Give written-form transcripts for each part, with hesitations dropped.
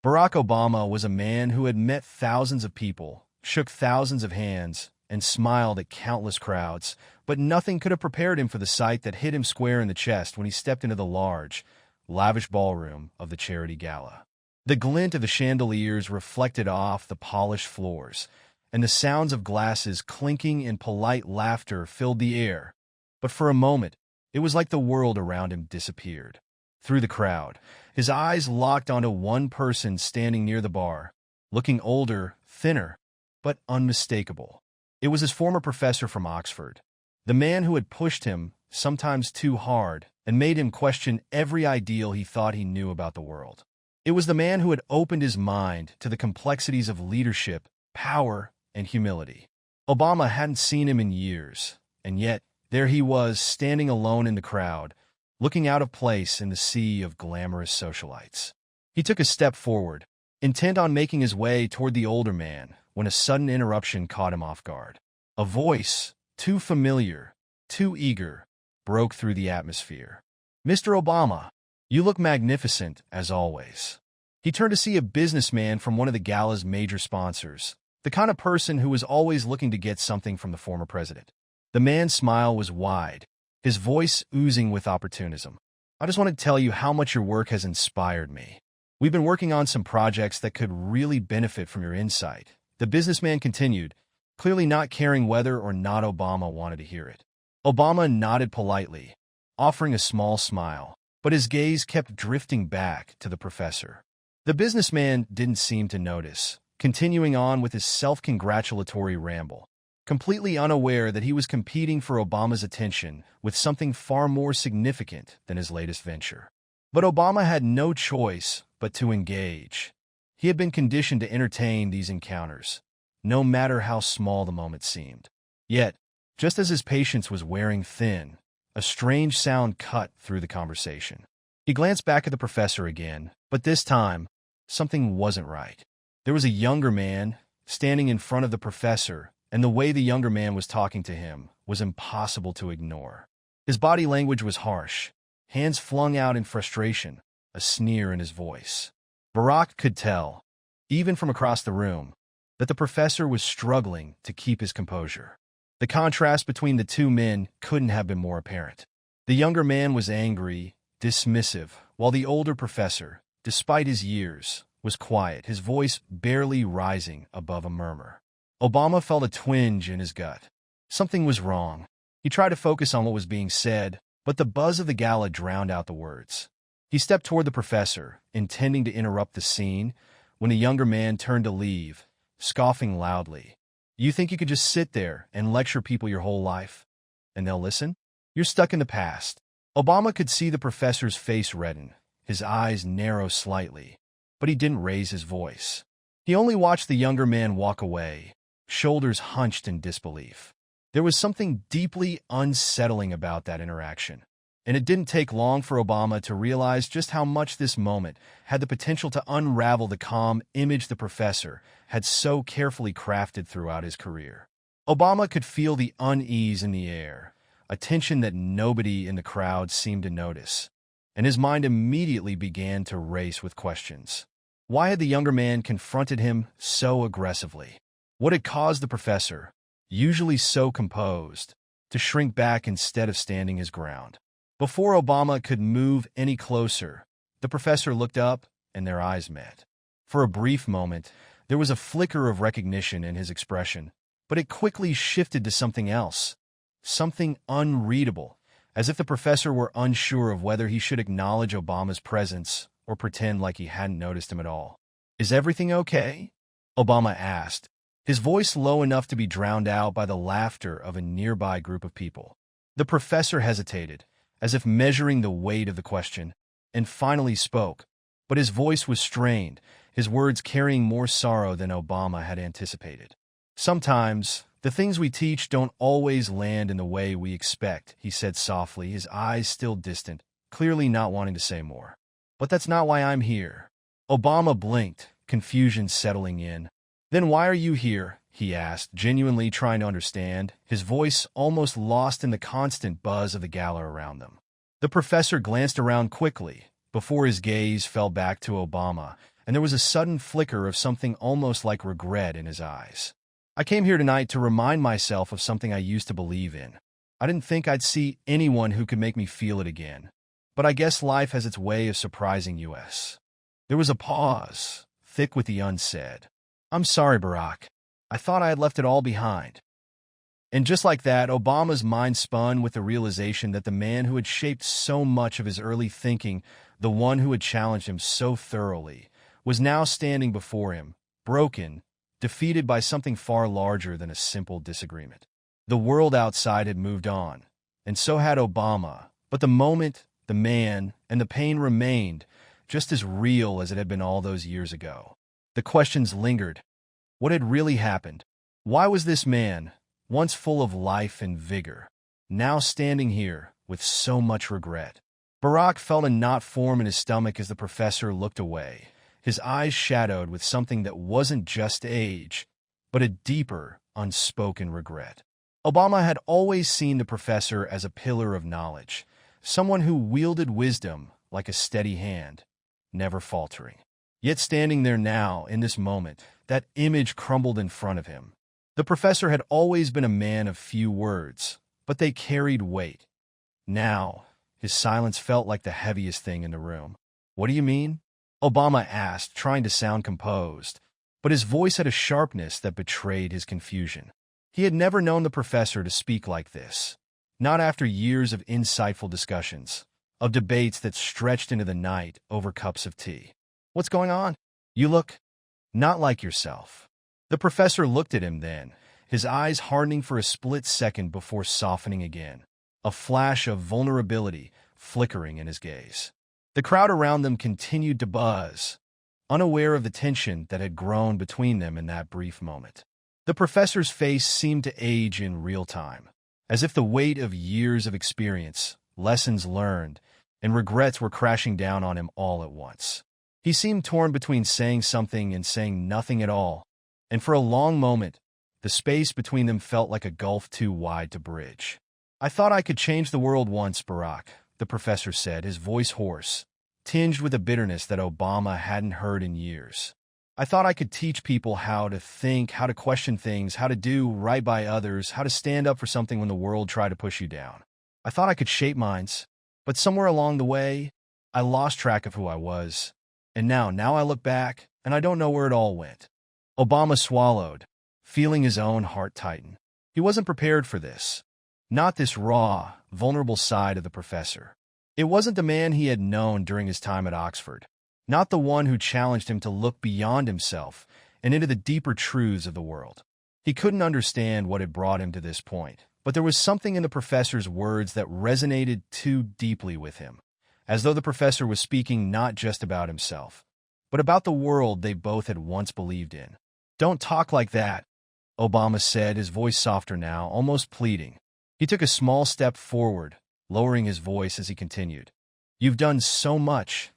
Barack Obama was a man who had met thousands of people, shook thousands of hands, and smiled at countless crowds, but nothing could have prepared him for the sight that hit him square in the chest when he stepped into the large, lavish ballroom of the charity gala. The glint of the chandeliers reflected off the polished floors, and the sounds of glasses clinking and polite laughter filled the air. But for a moment, it was like the world around him disappeared. Through the crowd, his eyes locked onto one person standing near the bar, looking older, thinner, but unmistakable. It was his former professor from Oxford, the man who had pushed him, sometimes too hard, and made him question every ideal he thought he knew about the world. It was the man who had opened his mind to the complexities of leadership, power, and humility. Obama hadn't seen him in years, and yet there he was, standing alone in the crowd, looking out of place in the sea of glamorous socialites. He took a step forward, intent on making his way toward the older man, when a sudden interruption caught him off guard. A voice, too familiar, too eager, broke through the atmosphere. "Mr. Obama, you look magnificent, as always." He turned to see a businessman from one of the gala's major sponsors, the kind of person who was always looking to get something from the former president. The man's smile was wide, his voice oozing with opportunism. "I just want to tell you how much your work has inspired me. We've been working on some projects that could really benefit from your insight." The businessman continued, clearly not caring whether or not Obama wanted to hear it. Obama nodded politely, offering a small smile, but his gaze kept drifting back to the professor. The businessman didn't seem to notice, continuing on with his self-congratulatory ramble, completely unaware that he was competing for Obama's attention with something far more significant than his latest venture. But Obama had no choice but to engage. He had been conditioned to entertain these encounters, no matter how small the moment seemed. Yet, just as his patience was wearing thin, a strange sound cut through the conversation. He glanced back at the professor again, but this time, something wasn't right. There was a younger man standing in front of the professor, and the way the younger man was talking to him was impossible to ignore. His body language was harsh, hands flung out in frustration, a sneer in his voice. Barack could tell, even from across the room, that the professor was struggling to keep his composure. The contrast between the two men couldn't have been more apparent. The younger man was angry, dismissive, while the older professor, despite his years, was quiet, his voice barely rising above a murmur. Obama felt a twinge in his gut. Something was wrong. He tried to focus on what was being said, but the buzz of the gala drowned out the words. He stepped toward the professor, intending to interrupt the scene, when the younger man turned to leave, scoffing loudly. "You think you could just sit there and lecture people your whole life, and they'll listen? You're stuck in the past." Obama could see the professor's face redden, his eyes narrow slightly, but he didn't raise his voice. He only watched the younger man walk away, shoulders hunched in disbelief. There was something deeply unsettling about that interaction, and it didn't take long for Obama to realize just how much this moment had the potential to unravel the calm image the professor had so carefully crafted throughout his career. Obama could feel the unease in the air, a tension that nobody in the crowd seemed to notice, and his mind immediately began to race with questions. Why had the younger man confronted him so aggressively? What had caused the professor, usually so composed, to shrink back instead of standing his ground? Before Obama could move any closer, the professor looked up and their eyes met. For a brief moment, there was a flicker of recognition in his expression, but it quickly shifted to something else, something unreadable, as if the professor were unsure of whether he should acknowledge Obama's presence or pretend like he hadn't noticed him at all. "Is everything okay?" Obama asked, his voice low enough to be drowned out by the laughter of a nearby group of people. The professor hesitated, as if measuring the weight of the question, and finally spoke, but his voice was strained, his words carrying more sorrow than Obama had anticipated. "Sometimes, the things we teach don't always land in the way we expect," he said softly, his eyes still distant, clearly not wanting to say more. "But that's not why I'm here." Obama blinked, confusion settling in. "Then why are you here?" he asked, genuinely trying to understand, his voice almost lost in the constant buzz of the gala around them. The professor glanced around quickly, before his gaze fell back to Obama, and there was a sudden flicker of something almost like regret in his eyes. "I came here tonight to remind myself of something I used to believe in. I didn't think I'd see anyone who could make me feel it again. But I guess life has its way of surprising us." There was a pause, thick with the unsaid. "I'm sorry, Barack. I thought I had left it all behind." And just like that, Obama's mind spun with the realization that the man who had shaped so much of his early thinking, the one who had challenged him so thoroughly, was now standing before him, broken, defeated by something far larger than a simple disagreement. The world outside had moved on, and so had Obama, but the moment, the man, and the pain remained just as real as it had been all those years ago. The questions lingered. What had really happened? Why was this man, once full of life and vigor, now standing here with so much regret? Barack felt a knot form in his stomach as the professor looked away, his eyes shadowed with something that wasn't just age, but a deeper, unspoken regret. Obama had always seen the professor as a pillar of knowledge, someone who wielded wisdom like a steady hand, never faltering. Yet standing there now, in this moment, that image crumbled in front of him. The professor had always been a man of few words, but they carried weight. Now, his silence felt like the heaviest thing in the room. "What do you mean?" Obama asked, trying to sound composed, but his voice had a sharpness that betrayed his confusion. He had never known the professor to speak like this, not after years of insightful discussions, of debates that stretched into the night over cups of tea. "What's going on? You look not like yourself." The professor looked at him then, his eyes hardening for a split second before softening again, a flash of vulnerability flickering in his gaze. The crowd around them continued to buzz, unaware of the tension that had grown between them in that brief moment. The professor's face seemed to age in real time, as if the weight of years of experience, lessons learned, and regrets were crashing down on him all at once. He seemed torn between saying something and saying nothing at all, and for a long moment, the space between them felt like a gulf too wide to bridge. "I thought I could change the world once, Barack," the professor said, his voice hoarse, tinged with a bitterness that Obama hadn't heard in years. "I thought I could teach people how to think, how to question things, how to do right by others, how to stand up for something when the world tried to push you down. I thought I could shape minds, but somewhere along the way, I lost track of who I was. And now I look back, and I don't know where it all went." Obama swallowed, feeling his own heart tighten. He wasn't prepared for this. Not this raw, vulnerable side of the professor. It wasn't the man he had known during his time at Oxford. Not the one who challenged him to look beyond himself and into the deeper truths of the world. He couldn't understand what had brought him to this point, but there was something in the professor's words that resonated too deeply with him, as though the professor was speaking not just about himself, but about the world they both had once believed in. "Don't talk like that," Obama said, his voice softer now, almost pleading. He took a small step forward, lowering his voice as he continued. "You've done so much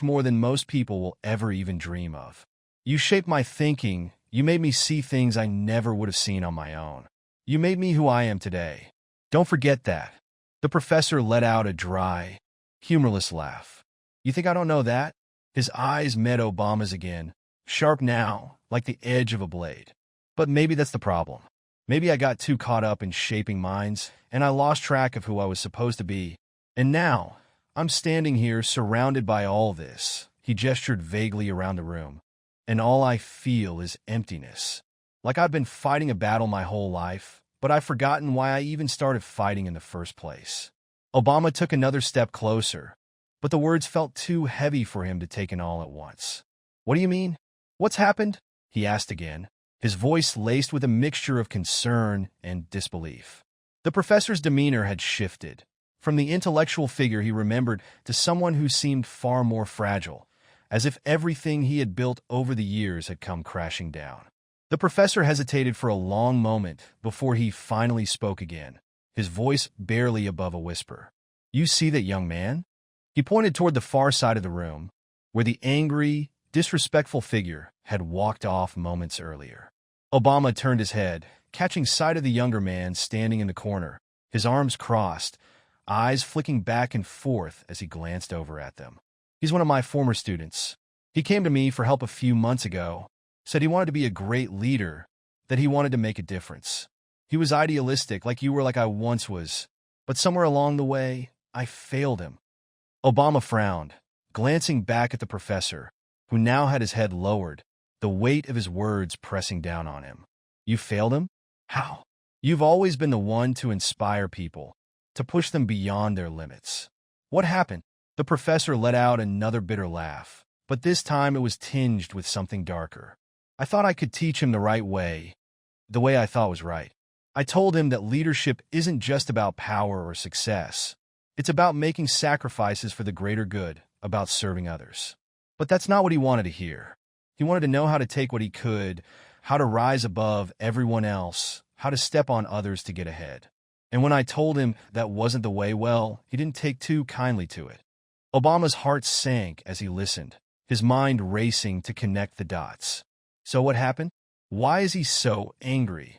more than most people will ever even dream of. You shaped my thinking, you made me see things I never would have seen on my own. You made me who I am today. Don't forget that." The professor let out a dry, humorless laugh. "You think I don't know that?" His eyes met Obama's again, sharp now, like the edge of a blade. "But maybe that's the problem. Maybe I got too caught up in shaping minds, and I lost track of who I was supposed to be. And now, I'm standing here surrounded by all this." He gestured vaguely around the room. "And all I feel is emptiness. Like I've been fighting a battle my whole life, but I've forgotten why I even started fighting in the first place." Obama took another step closer, but the words felt too heavy for him to take in all at once. "What do you mean? What's happened?" he asked again, his voice laced with a mixture of concern and disbelief. The professor's demeanor had shifted, from the intellectual figure he remembered to someone who seemed far more fragile, as if everything he had built over the years had come crashing down. The professor hesitated for a long moment before he finally spoke again, his voice barely above a whisper. "You see that young man?" He pointed toward the far side of the room, where the angry, disrespectful figure had walked off moments earlier. Obama turned his head, catching sight of the younger man standing in the corner, his arms crossed, eyes flicking back and forth as he glanced over at them. "He's one of my former students. He came to me for help a few months ago, said he wanted to be a great leader, that he wanted to make a difference. He was idealistic, like you were, like I once was. But somewhere along the way, I failed him. Obama frowned, glancing back at the professor, who now had his head lowered, the weight of his words pressing down on him. You failed him? How? You've always been the one to inspire people, to push them beyond their limits. What happened? The professor let out another bitter laugh, but this time it was tinged with something darker. I thought I could teach him the right way, the way I thought was right. I told him that leadership isn't just about power or success. It's about making sacrifices for the greater good, about serving others. But that's not what he wanted to hear. He wanted to know how to take what he could, how to rise above everyone else, how to step on others to get ahead. And when I told him that wasn't the way, well, he didn't take too kindly to it. Obama's heart sank as he listened, his mind racing to connect the dots. So what happened? Why is he so angry?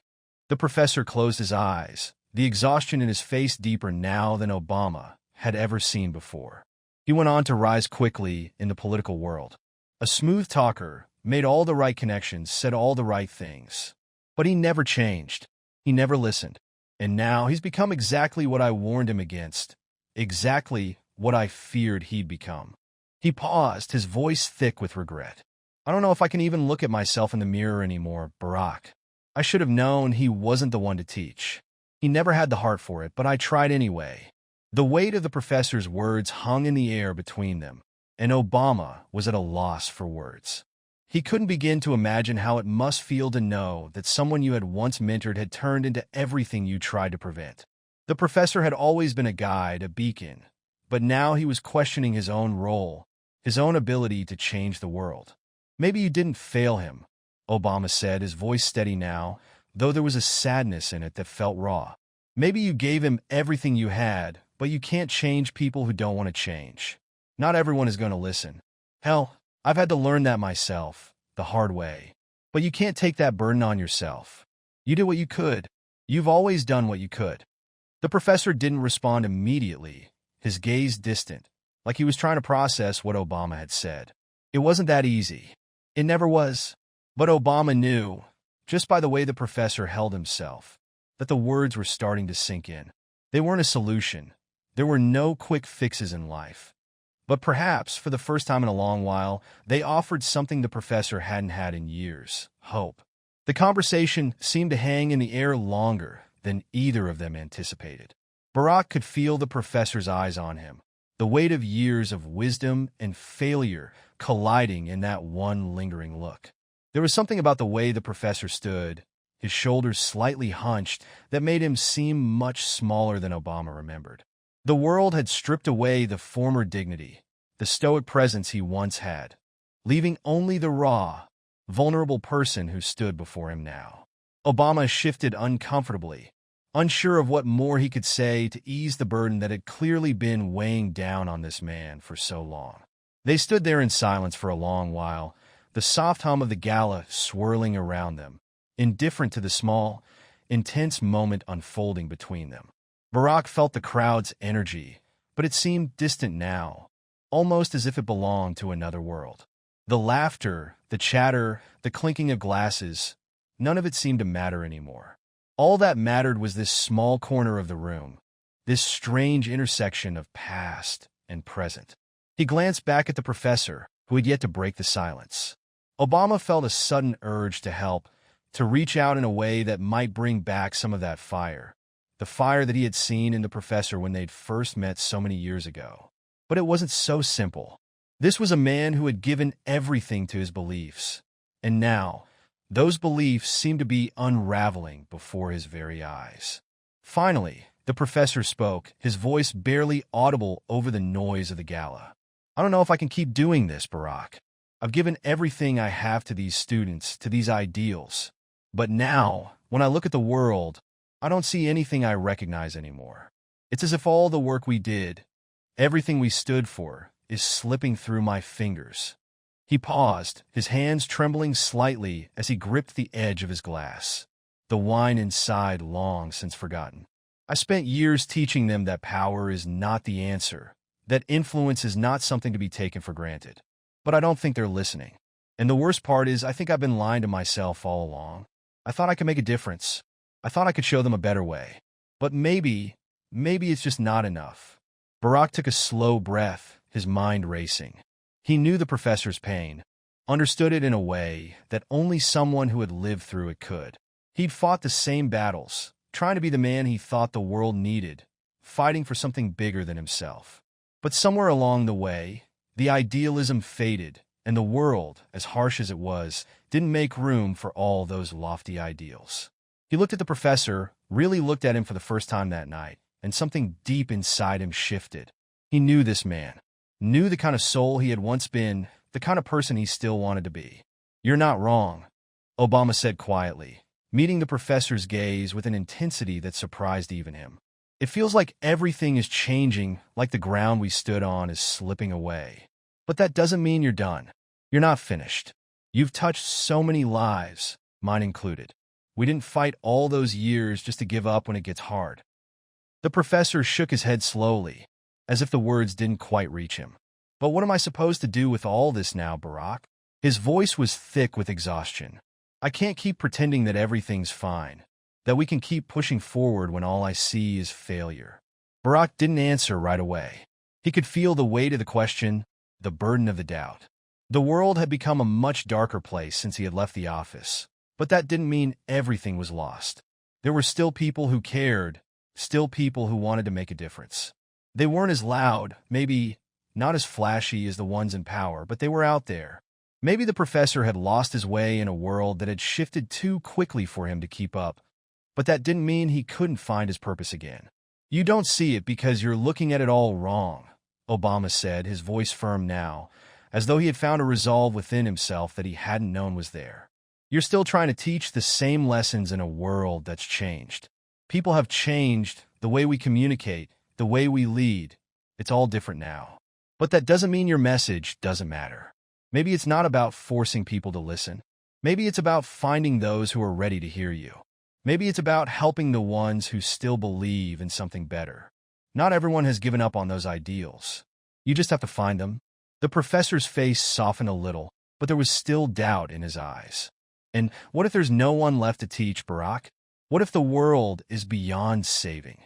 The professor closed his eyes, the exhaustion in his face deeper now than Obama had ever seen before. He went on to rise quickly in the political world. A smooth talker, made all the right connections, said all the right things. But he never changed. He never listened. And now he's become exactly what I warned him against, exactly what I feared he'd become. He paused, his voice thick with regret. I don't know if I can even look at myself in the mirror anymore, Barack. I should have known he wasn't the one to teach. He never had the heart for it, but I tried anyway. The weight of the professor's words hung in the air between them, and Obama was at a loss for words. He couldn't begin to imagine how it must feel to know that someone you had once mentored had turned into everything you tried to prevent. The professor had always been a guide, a beacon, but now he was questioning his own role, his own ability to change the world. Maybe you didn't fail him, Obama said, his voice steady now, though there was a sadness in it that felt raw. Maybe you gave him everything you had, but you can't change people who don't want to change. Not everyone is going to listen. Hell, I've had to learn that myself, the hard way. But you can't take that burden on yourself. You did what you could. You've always done what you could. The professor didn't respond immediately, his gaze distant, like he was trying to process what Obama had said. It wasn't that easy. It never was. But Obama knew, just by the way the professor held himself, that the words were starting to sink in. They weren't a solution. There were no quick fixes in life. But perhaps, for the first time in a long while, they offered something the professor hadn't had in years: hope. The conversation seemed to hang in the air longer than either of them anticipated. Barack could feel the professor's eyes on him, the weight of years of wisdom and failure colliding in that one lingering look. There was something about the way the professor stood, his shoulders slightly hunched, that made him seem much smaller than Obama remembered. The world had stripped away the former dignity, the stoic presence he once had, leaving only the raw, vulnerable person who stood before him now. Obama shifted uncomfortably, unsure of what more he could say to ease the burden that had clearly been weighing down on this man for so long. They stood there in silence for a long while, the soft hum of the gala swirling around them, indifferent to the small, intense moment unfolding between them. Barack felt the crowd's energy, but it seemed distant now, almost as if it belonged to another world. The laughter, the chatter, the clinking of glasses, none of it seemed to matter anymore. All that mattered was this small corner of the room, this strange intersection of past and present. He glanced back at the professor, who had yet to break the silence. Obama felt a sudden urge to help, to reach out in a way that might bring back some of that fire, the fire that he had seen in the professor when they'd first met so many years ago. But it wasn't so simple. This was a man who had given everything to his beliefs, and now, those beliefs seemed to be unraveling before his very eyes. Finally, the professor spoke, his voice barely audible over the noise of the gala. I don't know if I can keep doing this, Barack. I've given everything I have to these students, to these ideals. But now, when I look at the world, I don't see anything I recognize anymore. It's as if all the work we did, everything we stood for, is slipping through my fingers. He paused, his hands trembling slightly as he gripped the edge of his glass, the wine inside long since forgotten. I spent years teaching them that power is not the answer, that influence is not something to be taken for granted. but I don't think they're listening. And the worst part is I think I've been lying to myself all along. I thought I could make a difference. I thought I could show them a better way. But maybe it's just not enough. Barack took a slow breath, his mind racing. He knew the professor's pain, understood it in a way that only someone who had lived through it could. He'd fought the same battles, trying to be the man he thought the world needed, fighting for something bigger than himself. But somewhere along the way, the idealism faded, and the world, as harsh as it was, didn't make room for all those lofty ideals. He looked at the professor, really looked at him for the first time that night, and something deep inside him shifted. He knew this man, knew the kind of soul he had once been, the kind of person he still wanted to be. "You're not wrong," Obama said quietly, meeting the professor's gaze with an intensity that surprised even him. "It feels like everything is changing, like the ground we stood on is slipping away. But that doesn't mean you're done. You're not finished. You've touched so many lives, mine included. We didn't fight all those years just to give up when it gets hard." The professor shook his head slowly, as if the words didn't quite reach him. "But what am I supposed to do with all this now, Barack?" His voice was thick with exhaustion. "I can't keep pretending that everything's fine, that we can keep pushing forward when all I see is failure." Barack didn't answer right away. He could feel the weight of the question, the burden of the doubt. The world had become a much darker place since he had left the office, but that didn't mean everything was lost. There were still people who cared, still people who wanted to make a difference. They weren't as loud, maybe not as flashy as the ones in power, but they were out there. Maybe the professor had lost his way in a world that had shifted too quickly for him to keep up, but that didn't mean he couldn't find his purpose again. "You don't see it because you're looking at it all wrong," Obama said, his voice firm now, as though he had found a resolve within himself that he hadn't known was there. "You're still trying to teach the same lessons in a world that's changed. People have changed, the way we communicate, the way we lead. It's all different now. But that doesn't mean your message doesn't matter. Maybe it's not about forcing people to listen. Maybe it's about finding those who are ready to hear you. Maybe it's about helping the ones who still believe in something better. Not everyone has given up on those ideals. You just have to find them." The professor's face softened a little, but there was still doubt in his eyes. "And what if there's no one left to teach, Barack? What if the world is beyond saving?"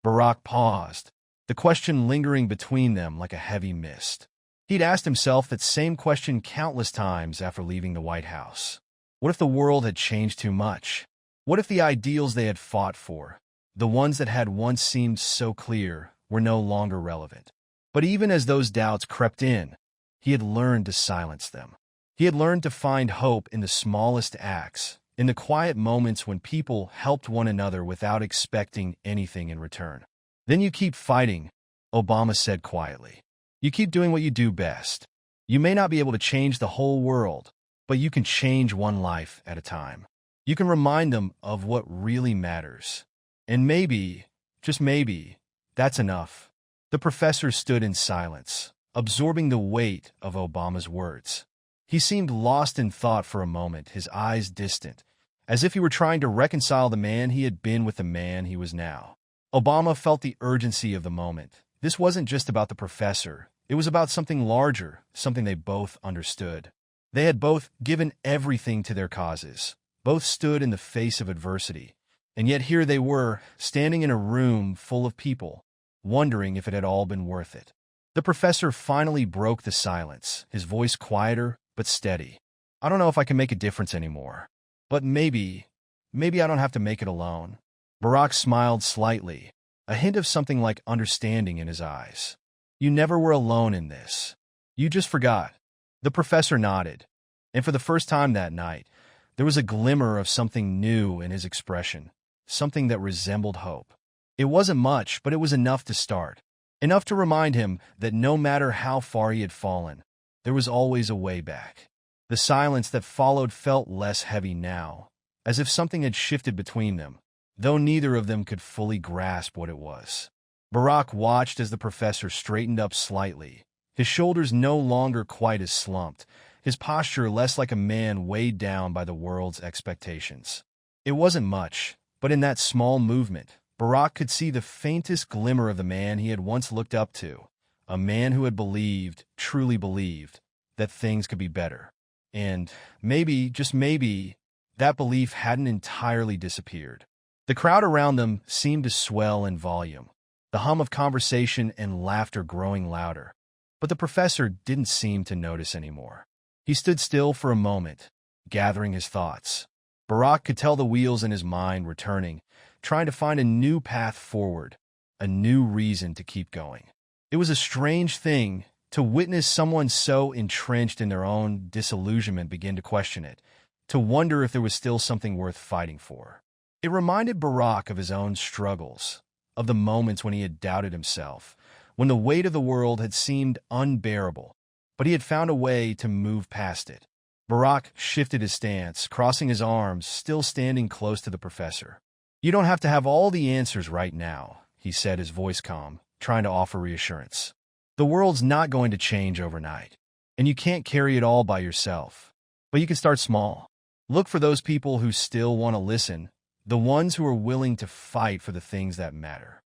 Barack paused, the question lingering between them like a heavy mist. He'd asked himself that same question countless times after leaving the White House. What if the world had changed too much? What if the ideals they had fought for, the ones that had once seemed so clear, were no longer relevant? But even as those doubts crept in, he had learned to silence them. He had learned to find hope in the smallest acts, in the quiet moments when people helped one another without expecting anything in return. "Then you keep fighting," Obama said quietly. "You keep doing what you do best. You may not be able to change the whole world, but you can change one life at a time. You can remind them of what really matters. And maybe, just maybe, that's enough." The professor stood in silence, absorbing the weight of Obama's words. He seemed lost in thought for a moment, his eyes distant, as if he were trying to reconcile the man he had been with the man he was now. Obama felt the urgency of the moment. This wasn't just about the professor. It was about something larger, something they both understood. They had both given everything to their causes, both stood in the face of adversity, and yet here they were, standing in a room full of people, wondering if it had all been worth it. The professor finally broke the silence, his voice quieter but steady. "I don't know if I can make a difference anymore, but maybe I don't have to make it alone." Barack smiled slightly, a hint of something like understanding in his eyes. "You never were alone in this. You just forgot." The professor nodded, and for the first time that night, there was a glimmer of something new in his expression, something that resembled hope. It wasn't much, but it was enough to start. Enough to remind him that no matter how far he had fallen, there was always a way back. The silence that followed felt less heavy now, as if something had shifted between them, though neither of them could fully grasp what it was. Barack watched as the professor straightened up slightly, his shoulders no longer quite as slumped, his posture less like a man weighed down by the world's expectations. It wasn't much, but in that small movement, Barack could see the faintest glimmer of the man he had once looked up to, a man who had believed, truly believed, that things could be better. And maybe, just maybe, that belief hadn't entirely disappeared. The crowd around them seemed to swell in volume, the hum of conversation and laughter growing louder. But the professor didn't seem to notice anymore. He stood still for a moment, gathering his thoughts. Barack could tell the wheels in his mind were turning, trying to find a new path forward, a new reason to keep going. It was a strange thing to witness someone so entrenched in their own disillusionment begin to question it, to wonder if there was still something worth fighting for. It reminded Barack of his own struggles, of the moments when he had doubted himself, when the weight of the world had seemed unbearable, but he had found a way to move past it. Barack shifted his stance, crossing his arms, still standing close to the professor. "You don't have to have all the answers right now," he said, his voice calm, trying to offer reassurance. "The world's not going to change overnight, and you can't carry it all by yourself. But you can start small. Look for those people who still want to listen, the ones who are willing to fight for the things that matter."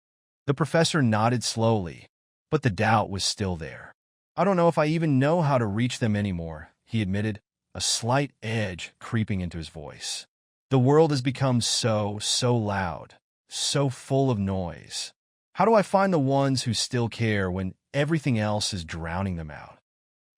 The professor nodded slowly, but the doubt was still there. "I don't know if I even know how to reach them anymore," he admitted, a slight edge creeping into his voice. "The world has become so loud, so full of noise. How do I find the ones who still care when everything else is drowning them out?"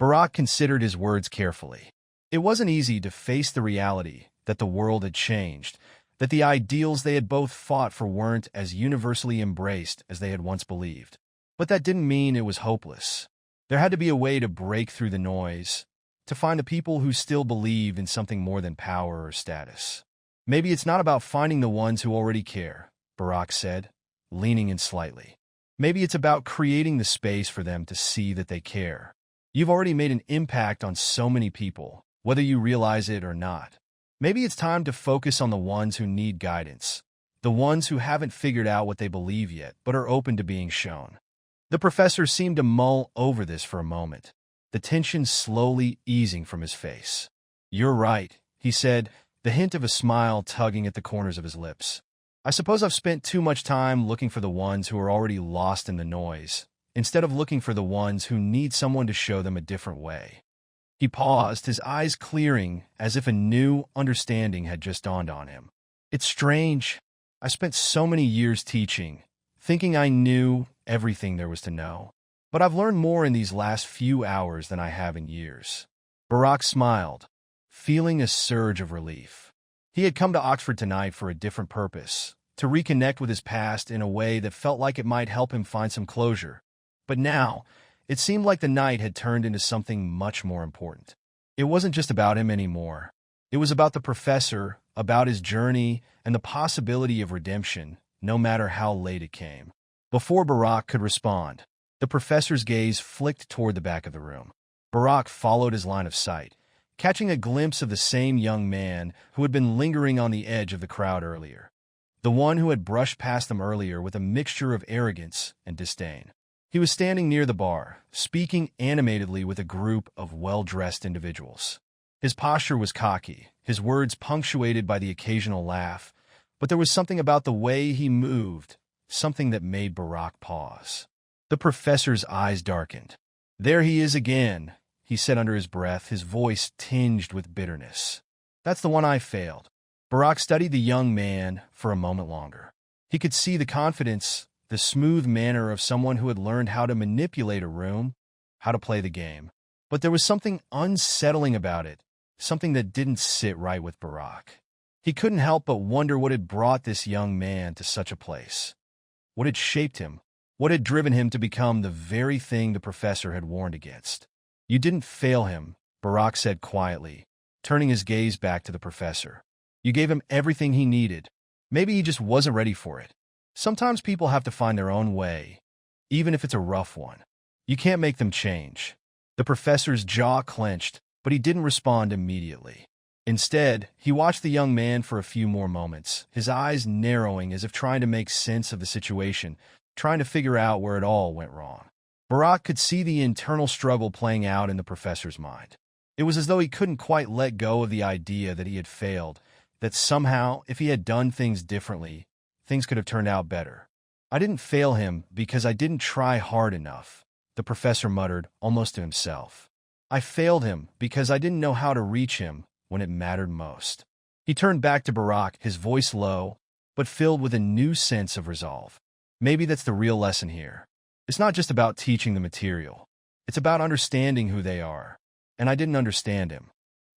Barack considered his words carefully. It wasn't easy to face the reality that the world had changed, that the ideals they had both fought for weren't as universally embraced as they had once believed. But that didn't mean it was hopeless. There had to be a way to break through the noise, to find the people who still believed in something more than power or status. "Maybe it's not about finding the ones who already care," Barack said, leaning in slightly. "Maybe it's about creating the space for them to see that they care. You've already made an impact on so many people, whether you realize it or not. Maybe it's time to focus on the ones who need guidance, the ones who haven't figured out what they believe yet but are open to being shown." The professor seemed to mull over this for a moment, the tension slowly easing from his face. "You're right," he said, the hint of a smile tugging at the corners of his lips. "I suppose I've spent too much time looking for the ones who are already lost in the noise, instead of looking for the ones who need someone to show them a different way." He paused, his eyes clearing as if a new understanding had just dawned on him. "It's strange. I spent so many years teaching, thinking I knew everything there was to know. But I've learned more in these last few hours than I have in years." Barack smiled, feeling a surge of relief. He had come to Oxford tonight for a different purpose, to reconnect with his past in a way that felt like it might help him find some closure. But now, it seemed like the night had turned into something much more important. It wasn't just about him anymore. It was about the professor, about his journey, and the possibility of redemption, no matter how late it came. Before Barack could respond, the professor's gaze flicked toward the back of the room. Barack followed his line of sight, catching a glimpse of the same young man who had been lingering on the edge of the crowd earlier. The one who had brushed past them earlier with a mixture of arrogance and disdain. He was standing near the bar, speaking animatedly with a group of well-dressed individuals. His posture was cocky, his words punctuated by the occasional laugh, but there was something about the way he moved, something that made Barack pause. The professor's eyes darkened. "There he is again," he said under his breath, his voice tinged with bitterness. "That's the one I failed." Barack studied the young man for a moment longer. He could see the confidence, the smooth manner of someone who had learned how to manipulate a room, how to play the game. But there was something unsettling about it, something that didn't sit right with Barack. He couldn't help but wonder what had brought this young man to such a place. What had shaped him? What had driven him to become the very thing the professor had warned against? "You didn't fail him," Barack said quietly, turning his gaze back to the professor. "You gave him everything he needed. Maybe he just wasn't ready for it. Sometimes people have to find their own way, even if it's a rough one. You can't make them change." The professor's jaw clenched, but he didn't respond immediately. Instead, he watched the young man for a few more moments, his eyes narrowing as if trying to make sense of the situation, trying to figure out where it all went wrong. Barack could see the internal struggle playing out in the professor's mind. It was as though he couldn't quite let go of the idea that he had failed, that somehow, if he had done things differently, things could have turned out better. "I didn't fail him because I didn't try hard enough," the professor muttered, almost to himself. I failed him because I didn't know how to reach him when it mattered most. He turned back to Barack, his voice low, but filled with a new sense of resolve. Maybe that's the real lesson here. It's not just about teaching the material. It's about understanding who they are. And I didn't understand him.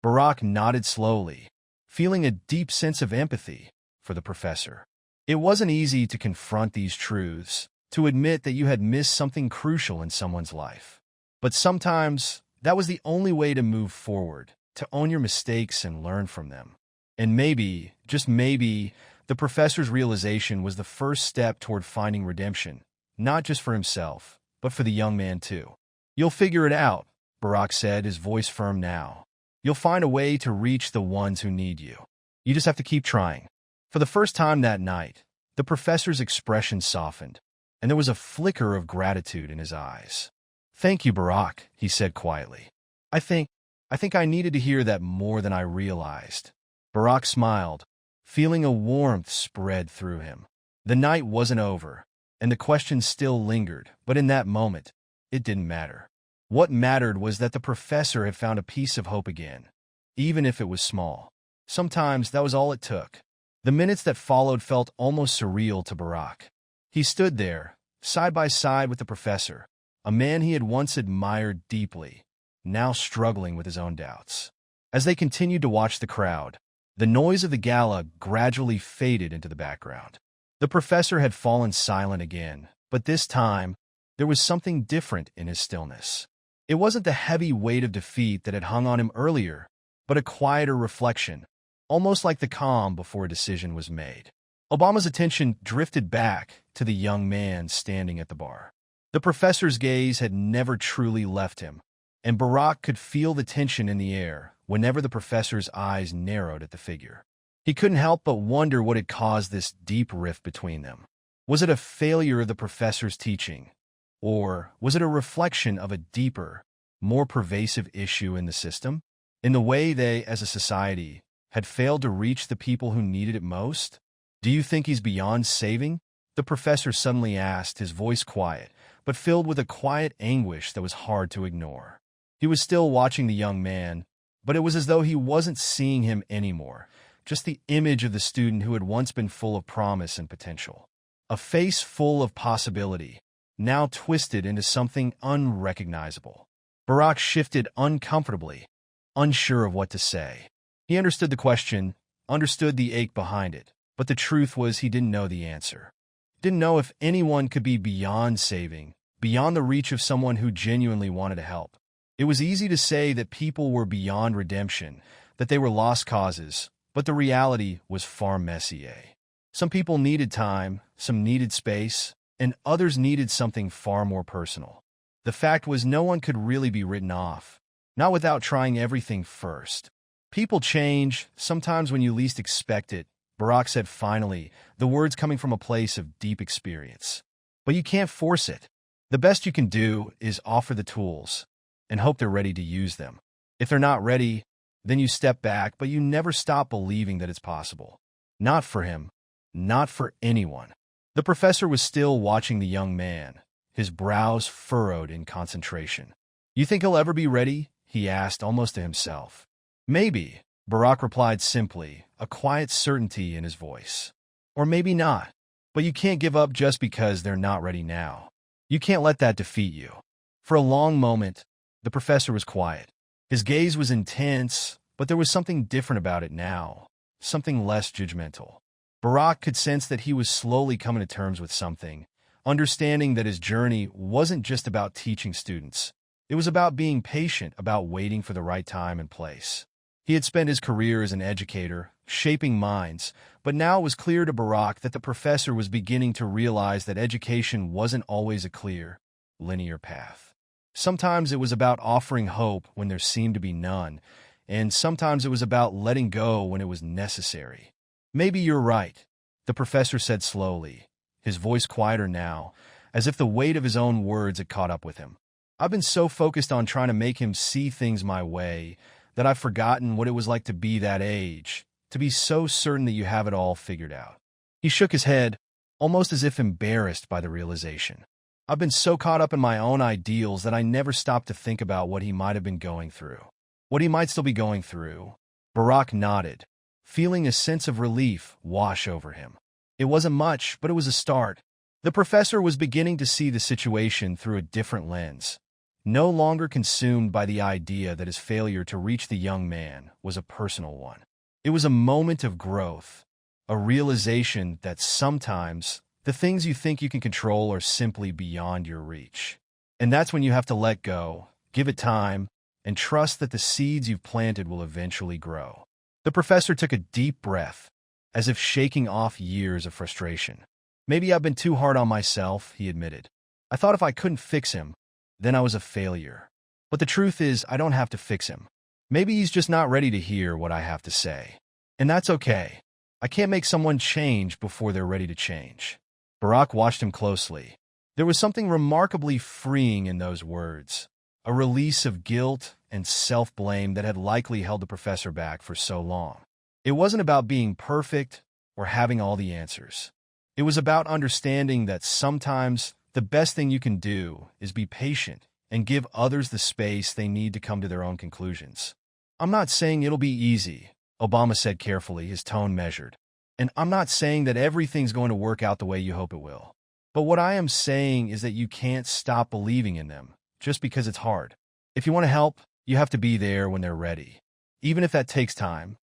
Barack nodded slowly, feeling a deep sense of empathy for the professor. It wasn't easy to confront these truths, to admit that you had missed something crucial in someone's life. But sometimes, that was the only way to move forward, to own your mistakes and learn from them. And maybe, just maybe, the professor's realization was the first step toward finding redemption, not just for himself, but for the young man too. "You'll figure it out," Barack said, his voice firm now. "You'll find a way to reach the ones who need you. You just have to keep trying." For the first time that night, the professor's expression softened, and there was a flicker of gratitude in his eyes. "Thank you, Barack," he said quietly. I think I needed to hear that more than I realized." Barack smiled, feeling a warmth spread through him. The night wasn't over, and the questions still lingered, but in that moment, it didn't matter. What mattered was that the professor had found a piece of hope again, even if it was small. Sometimes that was all it took. The minutes that followed felt almost surreal to Barack. He stood there, side by side with the professor, a man he had once admired deeply, now struggling with his own doubts. As they continued to watch the crowd, the noise of the gala gradually faded into the background. The professor had fallen silent again, but this time, there was something different in his stillness. It wasn't the heavy weight of defeat that had hung on him earlier, but a quieter reflection, almost like the calm before a decision was made. Obama's attention drifted back to the young man standing at the bar. The professor's gaze had never truly left him, and Barack could feel the tension in the air whenever the professor's eyes narrowed at the figure. He couldn't help but wonder what had caused this deep rift between them. Was it a failure of the professor's teaching? Or was it a reflection of a deeper, more pervasive issue in the system? In the way they, as a society, had failed to reach the people who needed it most? "Do you think he's beyond saving?" the professor suddenly asked, his voice quiet, but filled with a quiet anguish that was hard to ignore. He was still watching the young man, but it was as though he wasn't seeing him anymore, just the image of the student who had once been full of promise and potential. A face full of possibility, now twisted into something unrecognizable. Barack shifted uncomfortably, unsure of what to say. He understood the question, understood the ache behind it, but the truth was he didn't know the answer. Didn't know if anyone could be beyond saving, beyond the reach of someone who genuinely wanted to help. It was easy to say that people were beyond redemption, that they were lost causes, but the reality was far messier. Some people needed time, some needed space, and others needed something far more personal. The fact was no one could really be written off, not without trying everything first. "People change, sometimes when you least expect it," Barack said finally, the words coming from a place of deep experience. "But you can't force it. The best you can do is offer the tools and hope they're ready to use them. If they're not ready, then you step back, but you never stop believing that it's possible." Not for him, not for anyone. The professor was still watching the young man, his brows furrowed in concentration. "You think he'll ever be ready?" he asked, almost to himself. "Maybe," Barack replied simply, a quiet certainty in his voice. "Or maybe not. But you can't give up just because they're not ready now. You can't let that defeat you." For a long moment, the professor was quiet. His gaze was intense, but there was something different about it now, something less judgmental. Barack could sense that he was slowly coming to terms with something, understanding that his journey wasn't just about teaching students. It was about being patient, about waiting for the right time and place. He had spent his career as an educator, shaping minds, but now it was clear to Barack that the professor was beginning to realize that education wasn't always a clear, linear path. Sometimes it was about offering hope when there seemed to be none, and sometimes it was about letting go when it was necessary. "Maybe you're right," the professor said slowly, his voice quieter now, as if the weight of his own words had caught up with him. "I've been so focused on trying to make him see things my way that I've forgotten what it was like to be that age, to be so certain that you have it all figured out." He shook his head, almost as if embarrassed by the realization. I've been so caught up in my own ideals that I never stopped to think about what he might have been going through. What he might still be going through. Barack nodded, feeling a sense of relief wash over him. It wasn't much, but it was a start. The professor was beginning to see the situation through a different lens, no longer consumed by the idea that his failure to reach the young man was a personal one. It was a moment of growth, a realization that sometimes the things you think you can control are simply beyond your reach. And that's when you have to let go, give it time, and trust that the seeds you've planted will eventually grow. The professor took a deep breath, as if shaking off years of frustration. Maybe I've been too hard on myself, he admitted. I thought if I couldn't fix him, then I was a failure. But the truth is, I don't have to fix him. Maybe he's just not ready to hear what I have to say. And that's okay. I can't make someone change before they're ready to change. Barack watched him closely. There was something remarkably freeing in those words, a release of guilt and self-blame that had likely held the professor back for so long. It wasn't about being perfect or having all the answers. It was about understanding that sometimes the best thing you can do is be patient and give others the space they need to come to their own conclusions. I'm not saying it'll be easy, Obama said carefully, his tone measured. And I'm not saying that everything's going to work out the way you hope it will. But what I am saying is that you can't stop believing in them just because it's hard. If you want to help, you have to be there when they're ready, even if that takes time.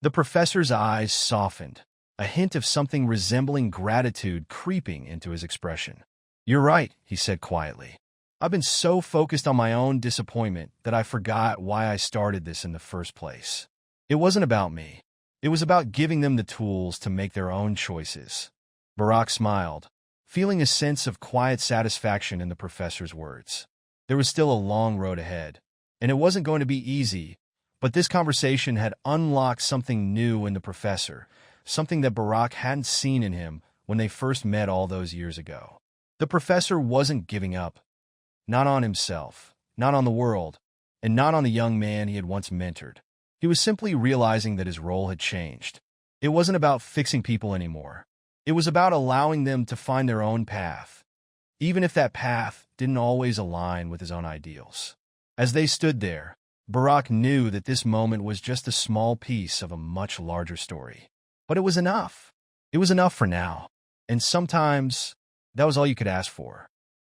The professor's eyes softened, a hint of something resembling gratitude creeping into his expression. You're right, he said quietly. I've been so focused on my own disappointment that I forgot why I started this in the first place. It wasn't about me. It was about giving them the tools to make their own choices. Barack smiled, feeling a sense of quiet satisfaction in the professor's words. There was still a long road ahead, and it wasn't going to be easy, but this conversation had unlocked something new in the professor, something that Barack hadn't seen in him when they first met all those years ago. The professor wasn't giving up, not on himself, not on the world, and not on the young man he had once mentored. He was simply realizing that his role had changed. It wasn't about fixing people anymore. It was about allowing them to find their own path, even if that path didn't always align with his own ideals. As they stood there, Barack knew that this moment was just a small piece of a much larger story. But it was enough. It was enough for now. And sometimes, that was all you could ask for.